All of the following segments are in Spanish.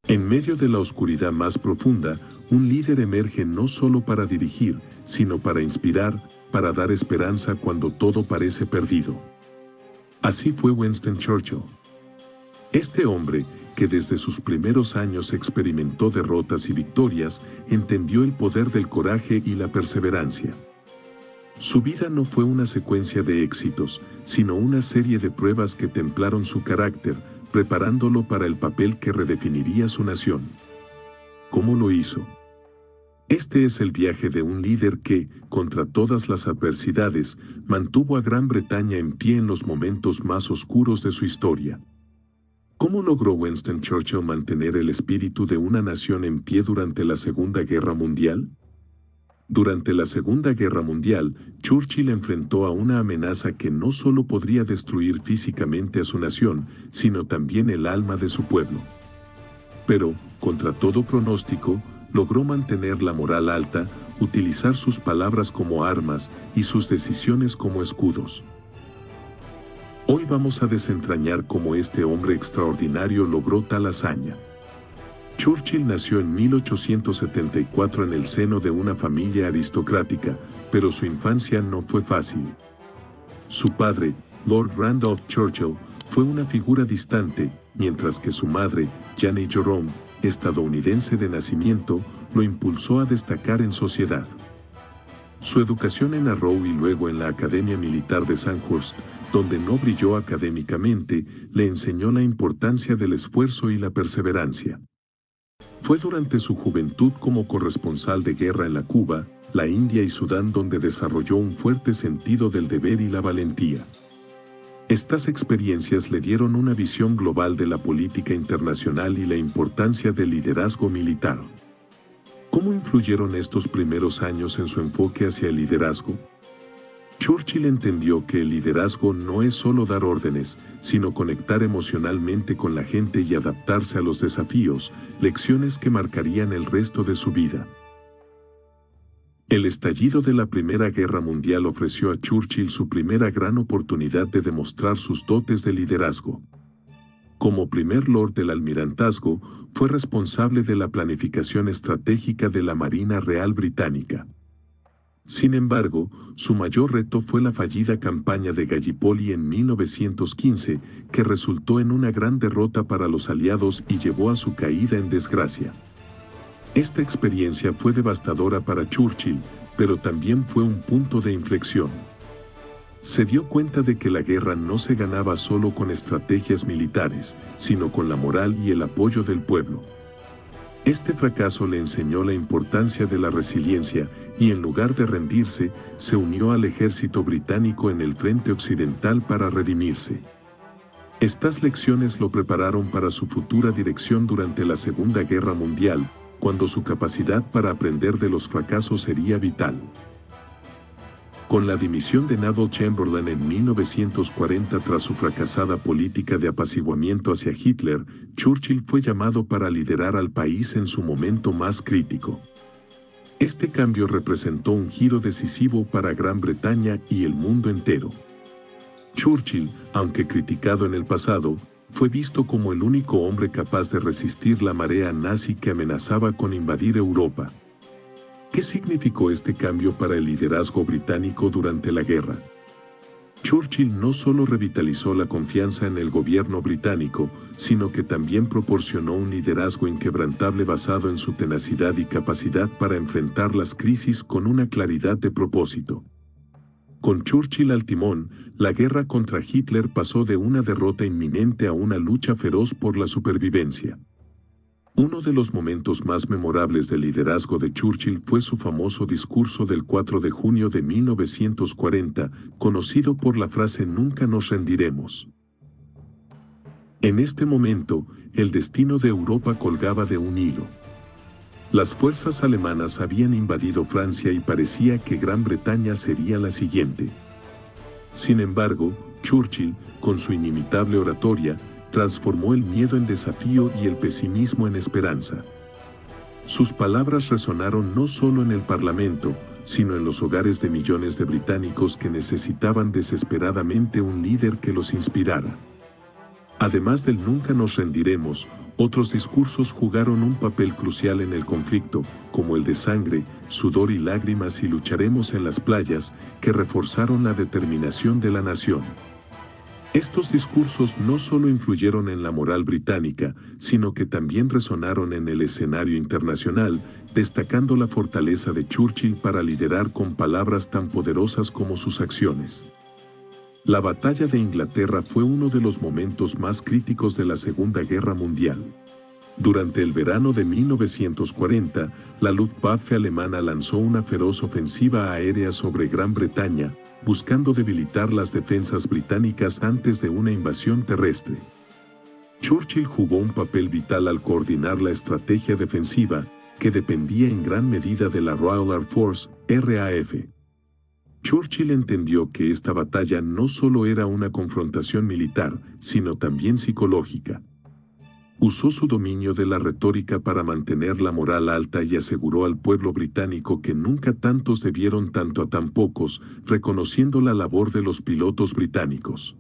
En medio de la oscuridad más profunda, un líder emerge no solo para dirigir, sino para inspirar, para dar esperanza cuando todo parece perdido. Así fue Winston Churchill. Este hombre, que desde sus primeros años experimentó derrotas y victorias, entendió el poder del coraje y la perseverancia. Su vida no fue una secuencia de éxitos, sino una serie de pruebas que templaron su carácter, preparándolo para el papel que redefiniría su nación. ¿Cómo lo hizo? Este es el viaje de un líder que, contra todas las adversidades, mantuvo a Gran Bretaña en pie en los momentos más oscuros de su historia. ¿Cómo logró Winston Churchill mantener el espíritu de una nación en pie durante la Segunda Guerra Mundial? Durante la Segunda Guerra Mundial, Churchill enfrentó a una amenaza que no solo podría destruir físicamente a su nación, sino también el alma de su pueblo. Pero, contra todo pronóstico, logró mantener la moral alta, utilizar sus palabras como armas y sus decisiones como escudos. Hoy vamos a desentrañar cómo este hombre extraordinario logró tal hazaña. Churchill nació en 1874 en el seno de una familia aristocrática, pero su infancia no fue fácil. Su padre, Lord Randolph Churchill, fue una figura distante, mientras que su madre, Jane Jerome, estadounidense de nacimiento, lo impulsó a destacar en sociedad. Su educación en Harrow y luego en la Academia Militar de Sandhurst, donde no brilló académicamente, le enseñó la importancia del esfuerzo y la perseverancia. Fue durante su juventud como corresponsal de guerra en la Cuba, la India y Sudán donde desarrolló un fuerte sentido del deber y la valentía. Estas experiencias le dieron una visión global de la política internacional y la importancia del liderazgo militar. ¿Cómo influyeron estos primeros años en su enfoque hacia el liderazgo? Churchill entendió que el liderazgo no es solo dar órdenes, sino conectar emocionalmente con la gente y adaptarse a los desafíos, lecciones que marcarían el resto de su vida. El estallido de la Primera Guerra Mundial ofreció a Churchill su primera gran oportunidad de demostrar sus dotes de liderazgo. Como primer Lord del Almirantazgo, fue responsable de la planificación estratégica de la Marina Real Británica. Sin embargo, su mayor reto fue la fallida campaña de Gallipoli en 1915, que resultó en una gran derrota para los aliados y llevó a su caída en desgracia. Esta experiencia fue devastadora para Churchill, pero también fue un punto de inflexión. Se dio cuenta de que la guerra no se ganaba solo con estrategias militares, sino con la moral y el apoyo del pueblo. Este fracaso le enseñó la importancia de la resiliencia y en lugar de rendirse, se unió al ejército británico en el frente occidental para redimirse. Estas lecciones lo prepararon para su futura dirección durante la Segunda Guerra Mundial, cuando su capacidad para aprender de los fracasos sería vital. Con la dimisión de Neville Chamberlain en 1940 tras su fracasada política de apaciguamiento hacia Hitler, Churchill fue llamado para liderar al país en su momento más crítico. Este cambio representó un giro decisivo para Gran Bretaña y el mundo entero. Churchill, aunque criticado en el pasado, fue visto como el único hombre capaz de resistir la marea nazi que amenazaba con invadir Europa. ¿Qué significó este cambio para el liderazgo británico durante la guerra? Churchill no solo revitalizó la confianza en el gobierno británico, sino que también proporcionó un liderazgo inquebrantable basado en su tenacidad y capacidad para enfrentar las crisis con una claridad de propósito. Con Churchill al timón, la guerra contra Hitler pasó de una derrota inminente a una lucha feroz por la supervivencia. Uno de los momentos más memorables del liderazgo de Churchill fue su famoso discurso del 4 de junio de 1940, conocido por la frase «Nunca nos rendiremos». En este momento, el destino de Europa colgaba de un hilo. Las fuerzas alemanas habían invadido Francia y parecía que Gran Bretaña sería la siguiente. Sin embargo, Churchill, con su inimitable oratoria, transformó el miedo en desafío y el pesimismo en esperanza. Sus palabras resonaron no solo en el Parlamento, sino en los hogares de millones de británicos que necesitaban desesperadamente un líder que los inspirara. Además del nunca nos rendiremos, otros discursos jugaron un papel crucial en el conflicto, como el de sangre, sudor y lágrimas y lucharemos en las playas, que reforzaron la determinación de la nación. Estos discursos no solo influyeron en la moral británica, sino que también resonaron en el escenario internacional, destacando la fortaleza de Churchill para liderar con palabras tan poderosas como sus acciones. La batalla de Inglaterra fue uno de los momentos más críticos de la Segunda Guerra Mundial. Durante el verano de 1940, la Luftwaffe alemana lanzó una feroz ofensiva aérea sobre Gran Bretaña, buscando debilitar las defensas británicas antes de una invasión terrestre. Churchill jugó un papel vital al coordinar la estrategia defensiva, que dependía en gran medida de la Royal Air Force, RAF. Churchill entendió que esta batalla no solo era una confrontación militar, sino también psicológica. Usó su dominio de la retórica para mantener la moral alta y aseguró al pueblo británico que nunca tantos debieron tanto a tan pocos, reconociendo la labor de los pilotos británicos.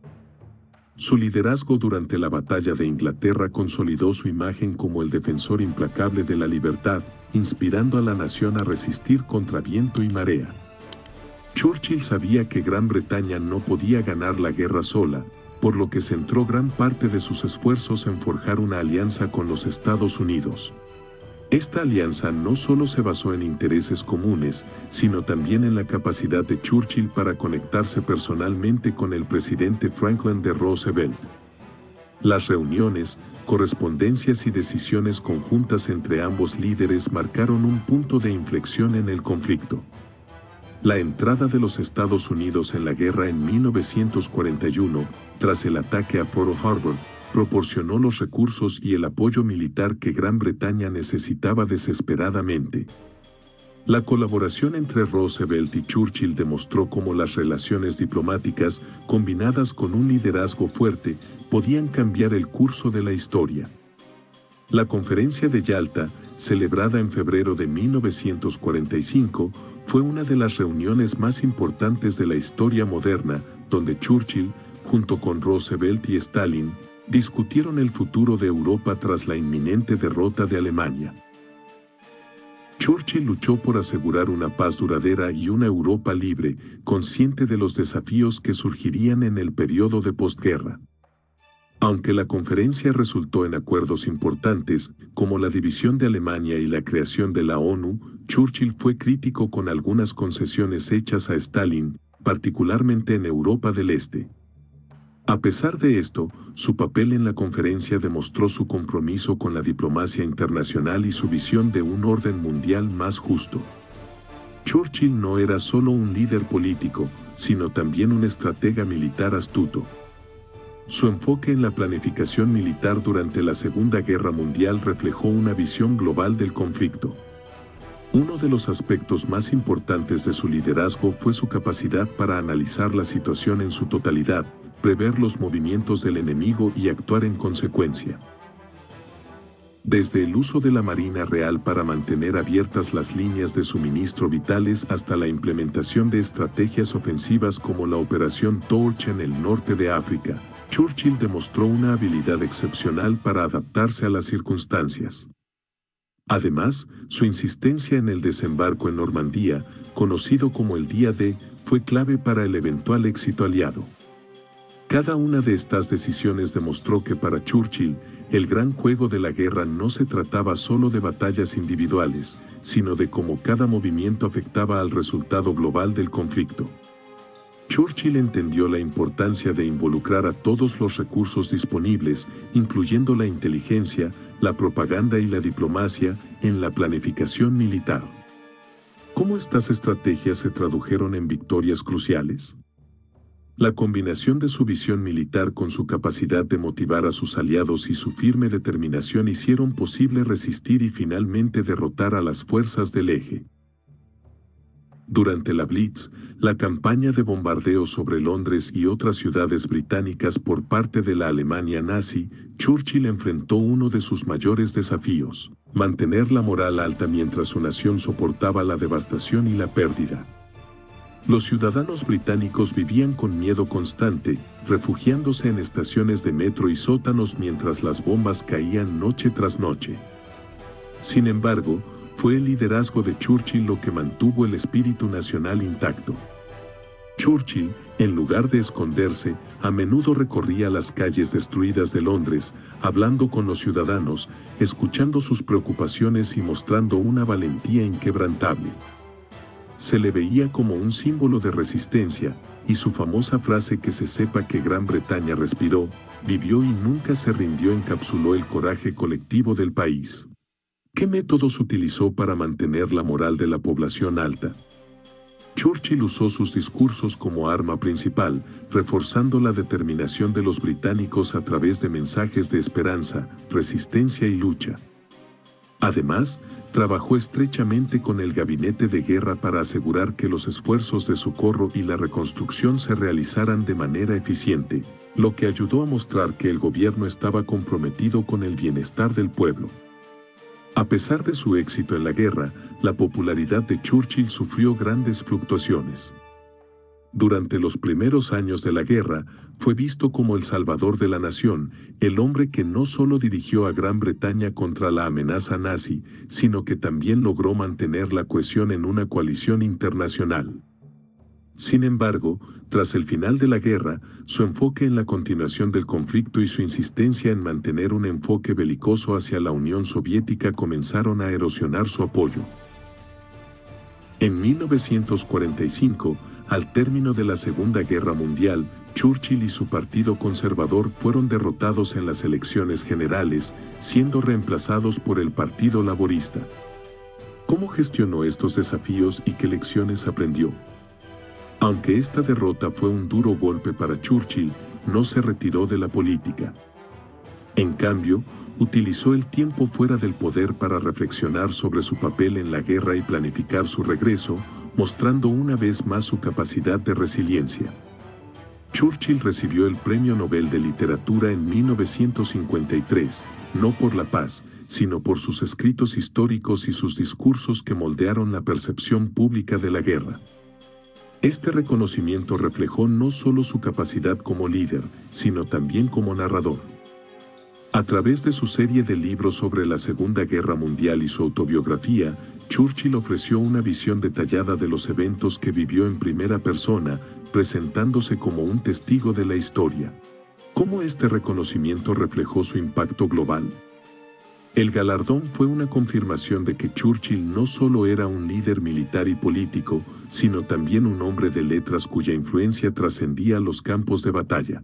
Su liderazgo durante la batalla de Inglaterra consolidó su imagen como el defensor implacable de la libertad, inspirando a la nación a resistir contra viento y marea. Churchill sabía que Gran Bretaña no podía ganar la guerra sola, por lo que centró gran parte de sus esfuerzos en forjar una alianza con los Estados Unidos. Esta alianza no solo se basó en intereses comunes, sino también en la capacidad de Churchill para conectarse personalmente con el presidente Franklin D. Roosevelt. Las reuniones, correspondencias y decisiones conjuntas entre ambos líderes marcaron un punto de inflexión en el conflicto. La entrada de los Estados Unidos en la guerra en 1941, tras el ataque a Pearl Harbor, proporcionó los recursos y el apoyo militar que Gran Bretaña necesitaba desesperadamente. La colaboración entre Roosevelt y Churchill demostró cómo las relaciones diplomáticas, combinadas con un liderazgo fuerte, podían cambiar el curso de la historia. La Conferencia de Yalta, celebrada en febrero de 1945, fue una de las reuniones más importantes de la historia moderna, donde Churchill, junto con Roosevelt y Stalin, discutieron el futuro de Europa tras la inminente derrota de Alemania. Churchill luchó por asegurar una paz duradera y una Europa libre, consciente de los desafíos que surgirían en el periodo de posguerra. Aunque la conferencia resultó en acuerdos importantes, como la división de Alemania y la creación de la ONU, Churchill fue crítico con algunas concesiones hechas a Stalin, particularmente en Europa del Este. A pesar de esto, su papel en la conferencia demostró su compromiso con la diplomacia internacional y su visión de un orden mundial más justo. Churchill no era solo un líder político, sino también un estratega militar astuto. Su enfoque en la planificación militar durante la Segunda Guerra Mundial reflejó una visión global del conflicto. Uno de los aspectos más importantes de su liderazgo fue su capacidad para analizar la situación en su totalidad, prever los movimientos del enemigo y actuar en consecuencia. Desde el uso de la Marina Real para mantener abiertas las líneas de suministro vitales hasta la implementación de estrategias ofensivas como la Operación Torch en el norte de África, Churchill demostró una habilidad excepcional para adaptarse a las circunstancias. Además, su insistencia en el desembarco en Normandía, conocido como el Día D, fue clave para el eventual éxito aliado. Cada una de estas decisiones demostró que para Churchill, el gran juego de la guerra no se trataba solo de batallas individuales, sino de cómo cada movimiento afectaba al resultado global del conflicto. Churchill entendió la importancia de involucrar a todos los recursos disponibles, incluyendo la inteligencia, la propaganda y la diplomacia, en la planificación militar. ¿Cómo estas estrategias se tradujeron en victorias cruciales? La combinación de su visión militar con su capacidad de motivar a sus aliados y su firme determinación hicieron posible resistir y finalmente derrotar a las fuerzas del Eje. Durante la Blitz, la campaña de bombardeo sobre Londres y otras ciudades británicas por parte de la Alemania nazi, Churchill enfrentó uno de sus mayores desafíos: mantener la moral alta mientras su nación soportaba la devastación y la pérdida. Los ciudadanos británicos vivían con miedo constante, refugiándose en estaciones de metro y sótanos mientras las bombas caían noche tras noche. Sin embargo, fue el liderazgo de Churchill lo que mantuvo el espíritu nacional intacto. Churchill, en lugar de esconderse, a menudo recorría las calles destruidas de Londres, hablando con los ciudadanos, escuchando sus preocupaciones y mostrando una valentía inquebrantable. Se le veía como un símbolo de resistencia, y su famosa frase "que se sepa que Gran Bretaña respiró, vivió y nunca se rindió" encapsuló el coraje colectivo del país. ¿Qué métodos utilizó para mantener la moral de la población alta? Churchill usó sus discursos como arma principal, reforzando la determinación de los británicos a través de mensajes de esperanza, resistencia y lucha. Además, trabajó estrechamente con el gabinete de guerra para asegurar que los esfuerzos de socorro y la reconstrucción se realizaran de manera eficiente, lo que ayudó a mostrar que el gobierno estaba comprometido con el bienestar del pueblo. A pesar de su éxito en la guerra, la popularidad de Churchill sufrió grandes fluctuaciones. Durante los primeros años de la guerra, fue visto como el salvador de la nación, el hombre que no solo dirigió a Gran Bretaña contra la amenaza nazi, sino que también logró mantener la cohesión en una coalición internacional. Sin embargo, tras el final de la guerra, su enfoque en la continuación del conflicto y su insistencia en mantener un enfoque belicoso hacia la Unión Soviética comenzaron a erosionar su apoyo. En 1945, al término de la Segunda Guerra Mundial, Churchill y su partido conservador fueron derrotados en las elecciones generales, siendo reemplazados por el Partido Laborista. ¿Cómo gestionó estos desafíos y qué lecciones aprendió? Aunque esta derrota fue un duro golpe para Churchill, no se retiró de la política. En cambio, utilizó el tiempo fuera del poder para reflexionar sobre su papel en la guerra y planificar su regreso, mostrando una vez más su capacidad de resiliencia. Churchill recibió el Premio Nobel de Literatura en 1953, no por la paz, sino por sus escritos históricos y sus discursos que moldearon la percepción pública de la guerra. Este reconocimiento reflejó no solo su capacidad como líder, sino también como narrador. A través de su serie de libros sobre la Segunda Guerra Mundial y su autobiografía, Churchill ofreció una visión detallada de los eventos que vivió en primera persona, presentándose como un testigo de la historia. ¿Cómo este reconocimiento reflejó su impacto global? El galardón fue una confirmación de que Churchill no solo era un líder militar y político, sino también un hombre de letras cuya influencia trascendía los campos de batalla.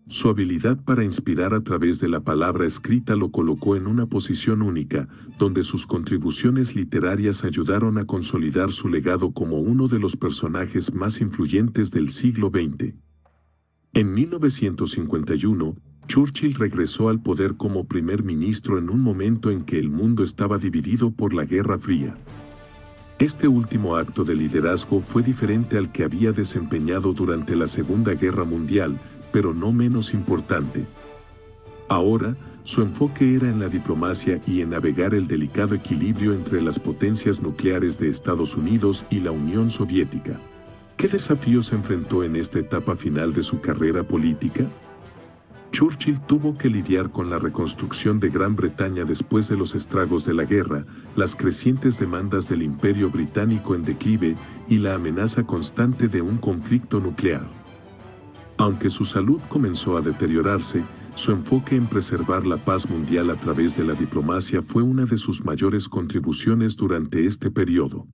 Su habilidad para inspirar a través de la palabra escrita lo colocó en una posición única, donde sus contribuciones literarias ayudaron a consolidar su legado como uno de los personajes más influyentes del siglo XX. En 1951, Churchill regresó al poder como primer ministro en un momento en que el mundo estaba dividido por la Guerra Fría. Este último acto de liderazgo fue diferente al que había desempeñado durante la Segunda Guerra Mundial, pero no menos importante. Ahora, su enfoque era en la diplomacia y en navegar el delicado equilibrio entre las potencias nucleares de Estados Unidos y la Unión Soviética. ¿Qué desafíos enfrentó en esta etapa final de su carrera política? Churchill tuvo que lidiar con la reconstrucción de Gran Bretaña después de los estragos de la guerra, las crecientes demandas del Imperio Británico en declive y la amenaza constante de un conflicto nuclear. Aunque su salud comenzó a deteriorarse, su enfoque en preservar la paz mundial a través de la diplomacia fue una de sus mayores contribuciones durante este periodo.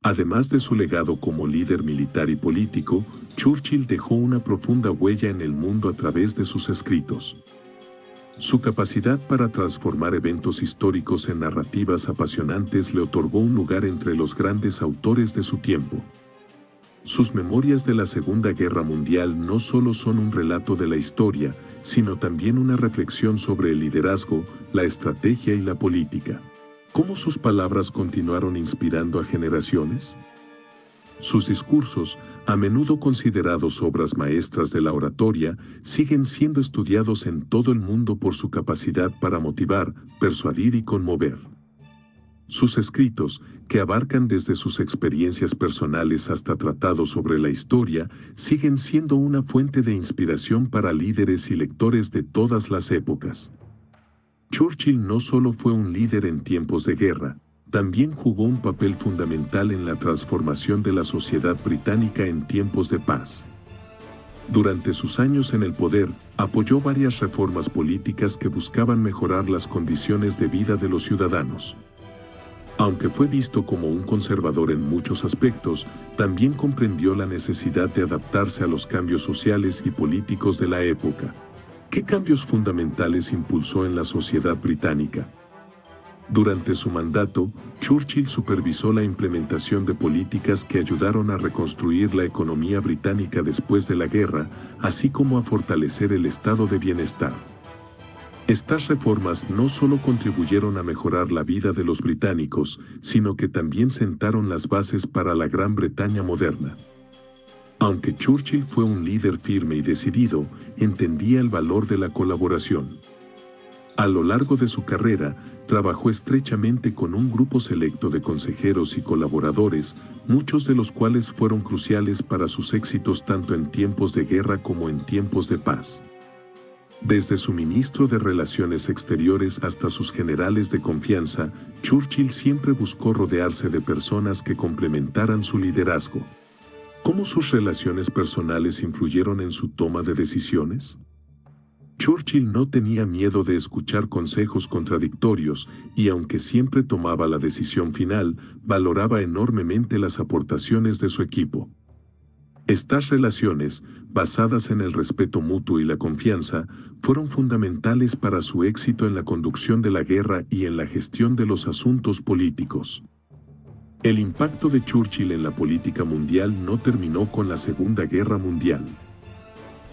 Además de su legado como líder militar y político, Churchill dejó una profunda huella en el mundo a través de sus escritos. Su capacidad para transformar eventos históricos en narrativas apasionantes le otorgó un lugar entre los grandes autores de su tiempo. Sus memorias de la Segunda Guerra Mundial no solo son un relato de la historia, sino también una reflexión sobre el liderazgo, la estrategia y la política. ¿Cómo sus palabras continuaron inspirando a generaciones? Sus discursos, a menudo considerados obras maestras de la oratoria, siguen siendo estudiados en todo el mundo por su capacidad para motivar, persuadir y conmover. Sus escritos, que abarcan desde sus experiencias personales hasta tratados sobre la historia, siguen siendo una fuente de inspiración para líderes y lectores de todas las épocas. Churchill no solo fue un líder en tiempos de guerra, también jugó un papel fundamental en la transformación de la sociedad británica en tiempos de paz. Durante sus años en el poder, apoyó varias reformas políticas que buscaban mejorar las condiciones de vida de los ciudadanos. Aunque fue visto como un conservador en muchos aspectos, también comprendió la necesidad de adaptarse a los cambios sociales y políticos de la época. ¿Qué cambios fundamentales impulsó en la sociedad británica? Durante su mandato, Churchill supervisó la implementación de políticas que ayudaron a reconstruir la economía británica después de la guerra, así como a fortalecer el estado de bienestar. Estas reformas no solo contribuyeron a mejorar la vida de los británicos, sino que también sentaron las bases para la Gran Bretaña moderna. Aunque Churchill fue un líder firme y decidido, entendía el valor de la colaboración. A lo largo de su carrera, trabajó estrechamente con un grupo selecto de consejeros y colaboradores, muchos de los cuales fueron cruciales para sus éxitos tanto en tiempos de guerra como en tiempos de paz. Desde su ministro de Relaciones Exteriores hasta sus generales de confianza, Churchill siempre buscó rodearse de personas que complementaran su liderazgo. ¿Cómo sus relaciones personales influyeron en su toma de decisiones? Churchill no tenía miedo de escuchar consejos contradictorios y, aunque siempre tomaba la decisión final, valoraba enormemente las aportaciones de su equipo. Estas relaciones, basadas en el respeto mutuo y la confianza, fueron fundamentales para su éxito en la conducción de la guerra y en la gestión de los asuntos políticos. El impacto de Churchill en la política mundial no terminó con la Segunda Guerra Mundial.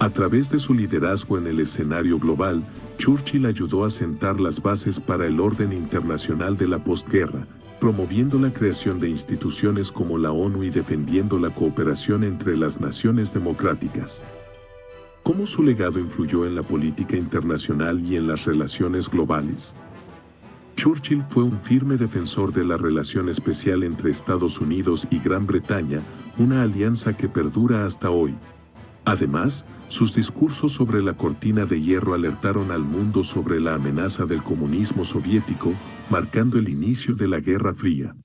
A través de su liderazgo en el escenario global, Churchill ayudó a sentar las bases para el orden internacional de la posguerra, promoviendo la creación de instituciones como la ONU y defendiendo la cooperación entre las naciones democráticas. ¿Cómo su legado influyó en la política internacional y en las relaciones globales? Churchill fue un firme defensor de la relación especial entre Estados Unidos y Gran Bretaña, una alianza que perdura hasta hoy. Además, sus discursos sobre la cortina de hierro alertaron al mundo sobre la amenaza del comunismo soviético, marcando el inicio de la Guerra Fría.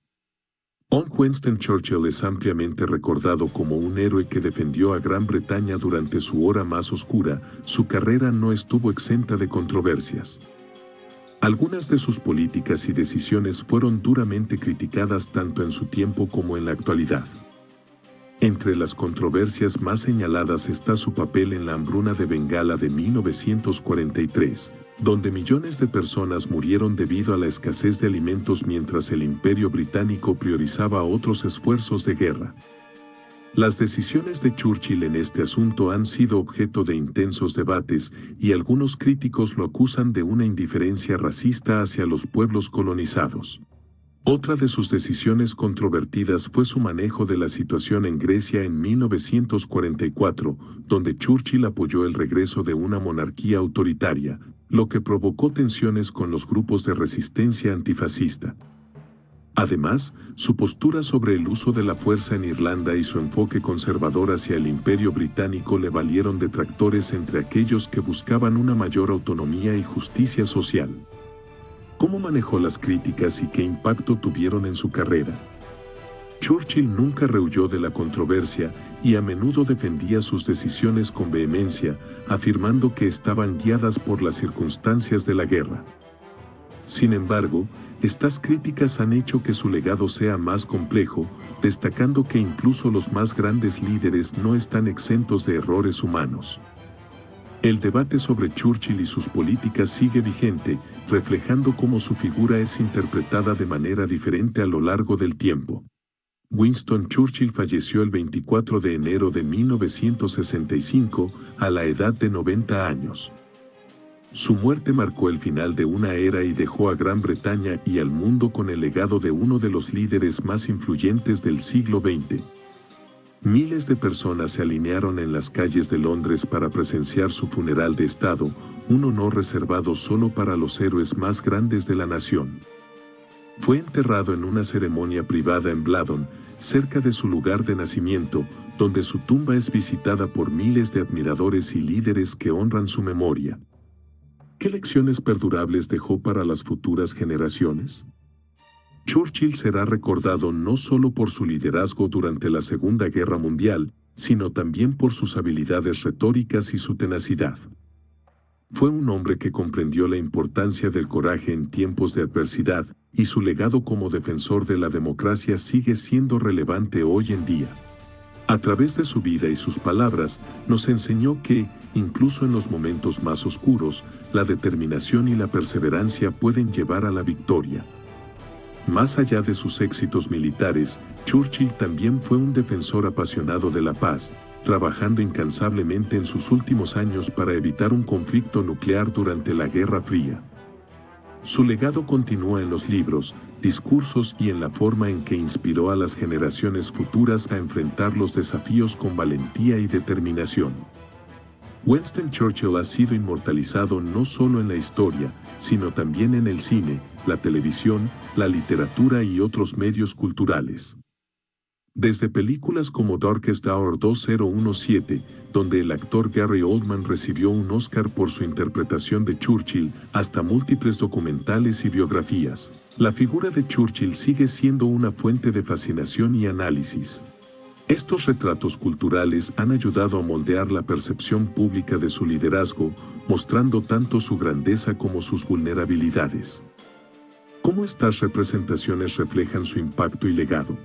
Winston Churchill es ampliamente recordado como un héroe que defendió a Gran Bretaña durante su hora más oscura. Su carrera no estuvo exenta de controversias. Algunas de sus políticas y decisiones fueron duramente criticadas tanto en su tiempo como en la actualidad. Entre las controversias más señaladas está su papel en la hambruna de Bengala de 1943, donde millones de personas murieron debido a la escasez de alimentos mientras el Imperio Británico priorizaba otros esfuerzos de guerra. Las decisiones de Churchill en este asunto han sido objeto de intensos debates y algunos críticos lo acusan de una indiferencia racista hacia los pueblos colonizados. Otra de sus decisiones controvertidas fue su manejo de la situación en Grecia en 1944, donde Churchill apoyó el regreso de una monarquía autoritaria, lo que provocó tensiones con los grupos de resistencia antifascista. Además, su postura sobre el uso de la fuerza en Irlanda y su enfoque conservador hacia el Imperio Británico le valieron detractores entre aquellos que buscaban una mayor autonomía y justicia social. ¿Cómo manejó las críticas y qué impacto tuvieron en su carrera? Churchill nunca rehuyó de la controversia y a menudo defendía sus decisiones con vehemencia, afirmando que estaban guiadas por las circunstancias de la guerra. Sin embargo, estas críticas han hecho que su legado sea más complejo, destacando que incluso los más grandes líderes no están exentos de errores humanos. El debate sobre Churchill y sus políticas sigue vigente, reflejando cómo su figura es interpretada de manera diferente a lo largo del tiempo. Winston Churchill falleció el 24 de enero de 1965, a la edad de 90 años. Su muerte marcó el final de una era y dejó a Gran Bretaña y al mundo con el legado de uno de los líderes más influyentes del siglo XX. Miles de personas se alinearon en las calles de Londres para presenciar su funeral de Estado, un honor reservado solo para los héroes más grandes de la nación. Fue enterrado en una ceremonia privada en Bladon, cerca de su lugar de nacimiento, donde su tumba es visitada por miles de admiradores y líderes que honran su memoria. ¿Qué lecciones perdurables dejó para las futuras generaciones? Churchill será recordado no solo por su liderazgo durante la Segunda Guerra Mundial, sino también por sus habilidades retóricas y su tenacidad. Fue un hombre que comprendió la importancia del coraje en tiempos de adversidad, y su legado como defensor de la democracia sigue siendo relevante hoy en día. A través de su vida y sus palabras, nos enseñó que, incluso en los momentos más oscuros, la determinación y la perseverancia pueden llevar a la victoria. Más allá de sus éxitos militares, Churchill también fue un defensor apasionado de la paz, trabajando incansablemente en sus últimos años para evitar un conflicto nuclear durante la Guerra Fría. Su legado continúa en los libros, discursos y en la forma en que inspiró a las generaciones futuras a enfrentar los desafíos con valentía y determinación. Winston Churchill ha sido inmortalizado no solo en la historia, sino también en el cine, la televisión, la literatura y otros medios culturales. Desde películas como Darkest Hour 2017, donde el actor Gary Oldman recibió un Oscar por su interpretación de Churchill, hasta múltiples documentales y biografías, la figura de Churchill sigue siendo una fuente de fascinación y análisis. Estos retratos culturales han ayudado a moldear la percepción pública de su liderazgo, mostrando tanto su grandeza como sus vulnerabilidades. ¿Cómo estas representaciones reflejan su impacto y legado?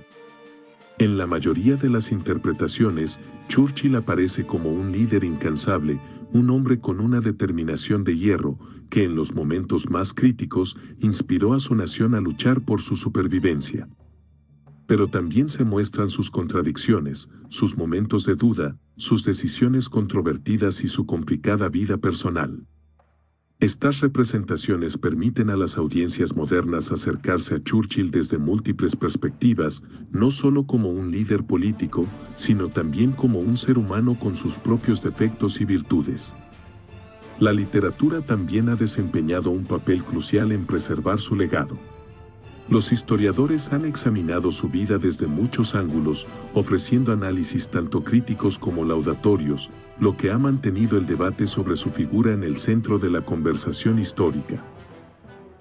En la mayoría de las interpretaciones, Churchill aparece como un líder incansable, un hombre con una determinación de hierro, que en los momentos más críticos inspiró a su nación a luchar por su supervivencia. Pero también se muestran sus contradicciones, sus momentos de duda, sus decisiones controvertidas y su complicada vida personal. Estas representaciones permiten a las audiencias modernas acercarse a Churchill desde múltiples perspectivas, no solo como un líder político, sino también como un ser humano con sus propios defectos y virtudes. La literatura también ha desempeñado un papel crucial en preservar su legado. Los historiadores han examinado su vida desde muchos ángulos, ofreciendo análisis tanto críticos como laudatorios, lo que ha mantenido el debate sobre su figura en el centro de la conversación histórica.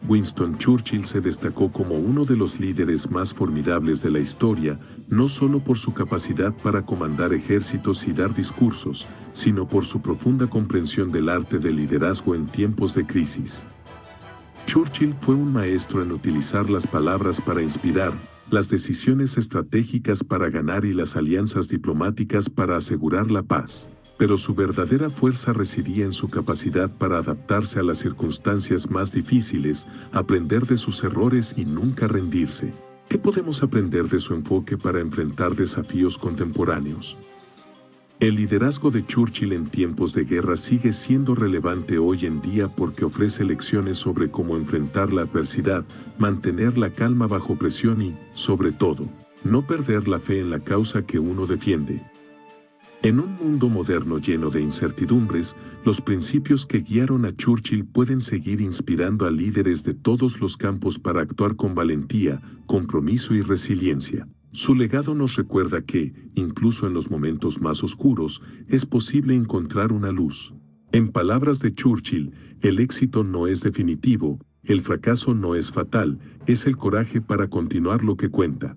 Winston Churchill se destacó como uno de los líderes más formidables de la historia, no solo por su capacidad para comandar ejércitos y dar discursos, sino por su profunda comprensión del arte del liderazgo en tiempos de crisis. Churchill fue un maestro en utilizar las palabras para inspirar, las decisiones estratégicas para ganar y las alianzas diplomáticas para asegurar la paz. Pero su verdadera fuerza residía en su capacidad para adaptarse a las circunstancias más difíciles, aprender de sus errores y nunca rendirse. ¿Qué podemos aprender de su enfoque para enfrentar desafíos contemporáneos? El liderazgo de Churchill en tiempos de guerra sigue siendo relevante hoy en día porque ofrece lecciones sobre cómo enfrentar la adversidad, mantener la calma bajo presión y, sobre todo, no perder la fe en la causa que uno defiende. En un mundo moderno lleno de incertidumbres, los principios que guiaron a Churchill pueden seguir inspirando a líderes de todos los campos para actuar con valentía, compromiso y resiliencia. Su legado nos recuerda que, incluso en los momentos más oscuros, es posible encontrar una luz. En palabras de Churchill, el éxito no es definitivo, el fracaso no es fatal, es el coraje para continuar lo que cuenta.